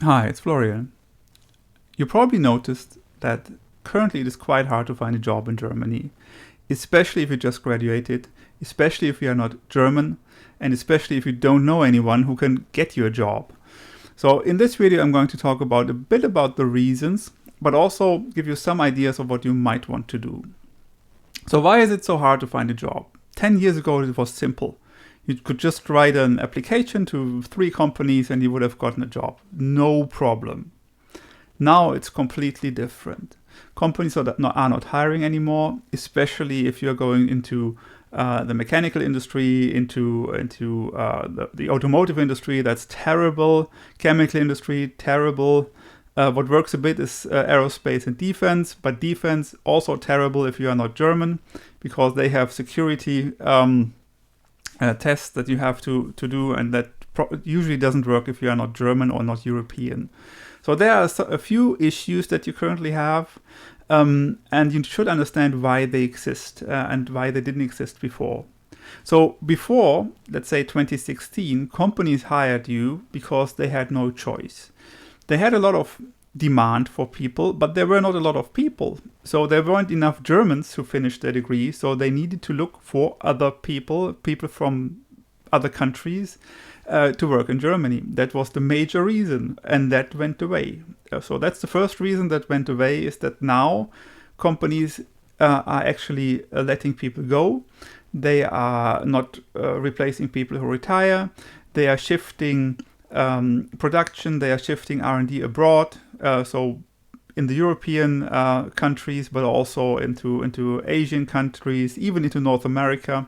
Hi, it's Florian. You probably noticed that currently it is quite hard to find a job in Germany, especially if you just graduated, especially if you are not German, and especially if you don't know anyone who can get you a job. So in this video, I'm going to talk about a bit about the reasons, but also give you some ideas of what you might want to do. So why is it so hard to find a job? 10 years ago, it was simple. You could just write an application to 3 companies and you would have gotten a job. No problem. Now it's completely different. Companies are not hiring anymore, especially if you're going into the mechanical industry, into the automotive industry. That's terrible. Chemical industry, terrible. What works a bit is aerospace and defense, but defense also terrible if you are not German, because they have security tests that you have to do, and that usually doesn't work if you are not German or not European. So there are a few issues that you currently have, and you should understand why they exist and why they didn't exist before. So before, let's say 2016, companies hired you because they had no choice. They had a lot of demand for people, but there were not a lot of people. So there weren't enough Germans who finished their degree, so they needed to look for other people from other countries to work in Germany. That was the major reason, and that went away. So that's the first reason that went away, is that now companies are actually letting people go. They are not replacing people who retire. They are shifting production. They are shifting R&D abroad. So in the European countries, but also into Asian countries, even into North America.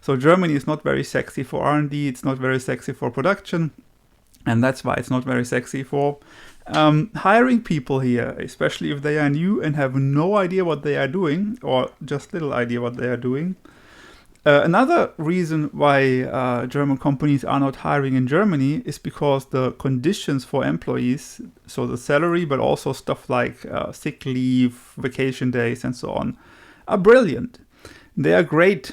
So Germany is not very sexy for R&D, it's not very sexy for production, and that's why it's not very sexy for hiring people here, especially if they are new and have no idea what they are doing, or just little idea what they are doing. Another reason why German companies are not hiring in Germany is because the conditions for employees, so the salary, but also stuff like sick leave, vacation days, and so on, are brilliant. They are great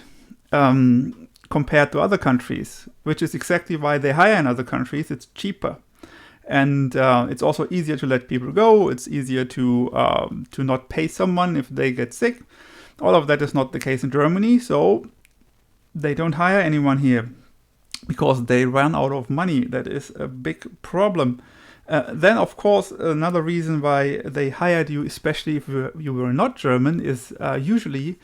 compared to other countries, which is exactly why they hire in other countries. It's cheaper, and it's also easier to let people go. It's easier to not pay someone if they get sick. All of that is not the case in Germany, so they don't hire anyone here because they ran out of money. That is a big problem. Then, of course, another reason why they hired you, especially if you were not German, is usually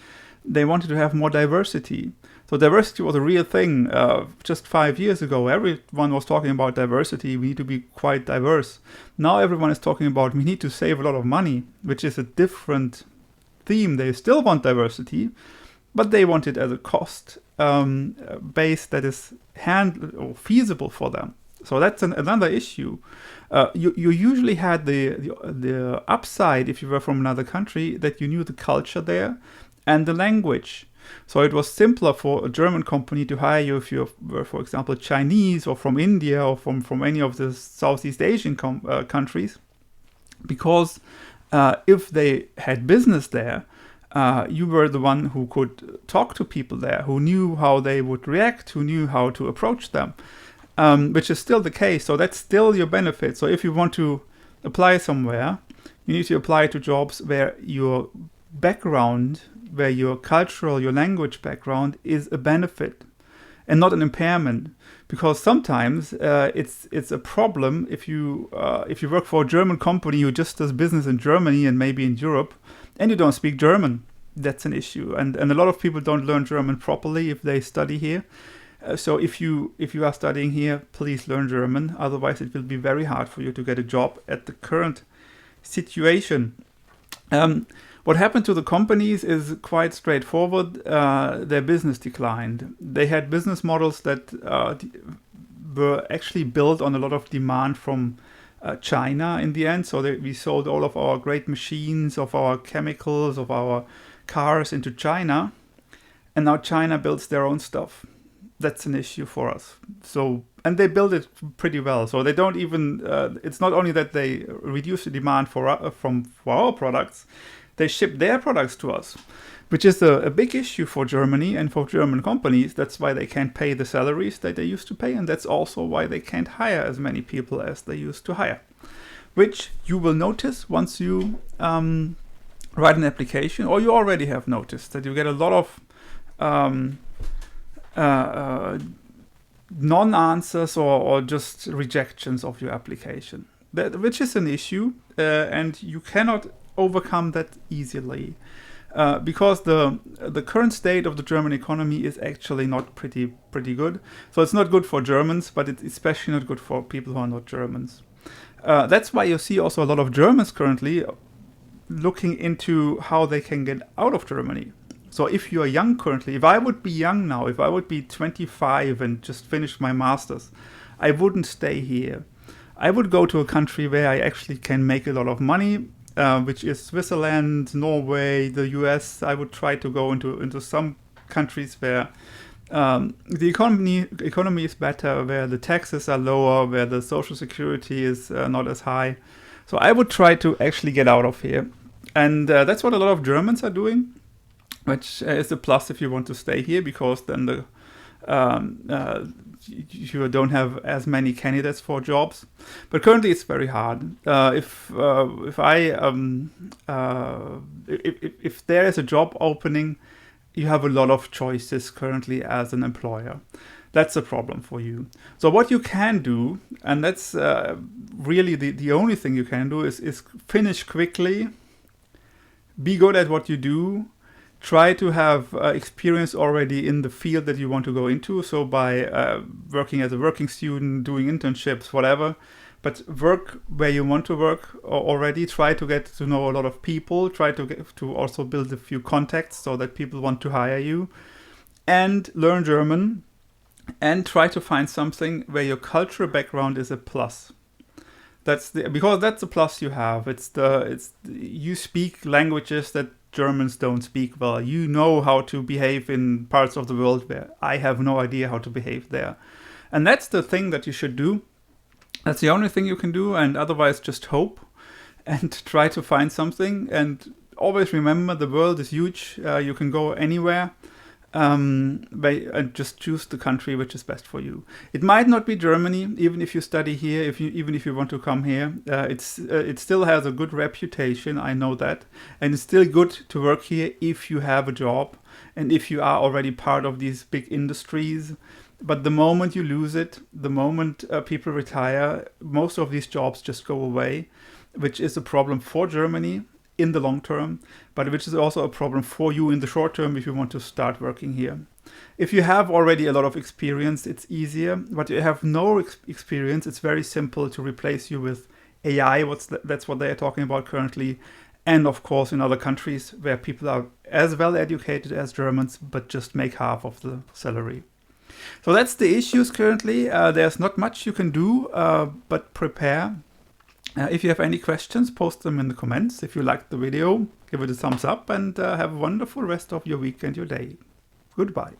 they wanted to have more diversity. So diversity was a real thing. Just 5 years ago, everyone was talking about diversity. We need to be quite diverse. Now everyone is talking about we need to save a lot of money, which is a different theme. They still want diversity, but they want it as a cost base that is feasible for them. So that's another issue. You usually had the upside, if you were from another country, that you knew the culture there and the language. So it was simpler for a German company to hire you if you were, for example, Chinese or from India or from any of the Southeast Asian countries, because if they had business there, you were the one who could talk to people there, who knew how they would react, who knew how to approach them, which is still the case. So that's still your benefit. So if you want to apply somewhere, you need to apply to jobs where your background, where your cultural, your language background is a benefit and not an impairment. Because sometimes it's a problem if you work for a German company who just does business in Germany and maybe in Europe, and you don't speak German. That's an issue, and a lot of people don't learn German properly if they study here. So if you are studying here, please learn German. Otherwise, it will be very hard for you to get a job at the current situation. What happened to the companies is quite straightforward. Their business declined. They had business models that were actually built on a lot of demand from China in the end. So we sold all of our great machines, of our chemicals, of our cars into China. And now China builds their own stuff. That's an issue for us. So, and they build it pretty well. So they don't even, it's not only that they reduce the demand for our products, they ship their products to us, which is a big issue for Germany and for German companies. That's why they can't pay the salaries that they used to pay, and that's also why they can't hire as many people as they used to hire, which you will notice once you write an application, or you already have noticed that you get a lot of non-answers or just rejections of your application, which is an issue, and you cannot overcome that easily. Because the current state of the German economy is actually not pretty good. So it's not good for Germans, but it's especially not good for people who are not Germans. That's why you see also a lot of Germans currently looking into how they can get out of Germany. So if you are young currently, if I would be young now, if I would be 25 and just finished my master's, I wouldn't stay here. I would go to a country where I actually can make a lot of money, which is Switzerland, Norway, the US. I would try to go into some countries where the economy is better, where the taxes are lower, where the social security is not as high. So I would try to actually get out of here. And that's what a lot of Germans are doing, which is a plus if you want to stay here, because then you don't have as many candidates for jobs. But currently it's very hard. If there is a job opening, you have a lot of choices currently as an employer. That's a problem for you. So what you can do, and that's really the only thing you can do, is finish quickly, be good at what you do, try to have experience already in the field that you want to go into. So by working as a working student, doing internships, whatever, but work where you want to work already. Try to get to know a lot of people. Try to also build a few contacts so that people want to hire you, and learn German. And try to find something where your cultural background is a plus. Because that's a plus you have. You speak languages that Germans don't speak well. You know how to behave in parts of the world where I have no idea how to behave there. And that's the thing that you should do. That's the only thing you can do, and otherwise just hope and try to find something. And always remember, the world is huge. You can go anywhere. And just choose the country which is best for you. It might not be Germany, even if you study here, even if you want to come here. It still has a good reputation, I know that. And it's still good to work here if you have a job and if you are already part of these big industries. But the moment you lose it, the moment people retire, most of these jobs just go away, which is a problem for Germany in the long term, but which is also a problem for you in the short term if you want to start working here. If you have already a lot of experience, it's easier, but you have no experience, it's very simple to replace you with AI. That's what they are talking about currently. And of course in other countries where people are as well educated as Germans, but just make half of the salary. So that's the issues currently. There's not much you can do, but prepare. If you have any questions, post them in the comments. If you liked the video, give it a thumbs up, and have a wonderful rest of your week and your day. Goodbye.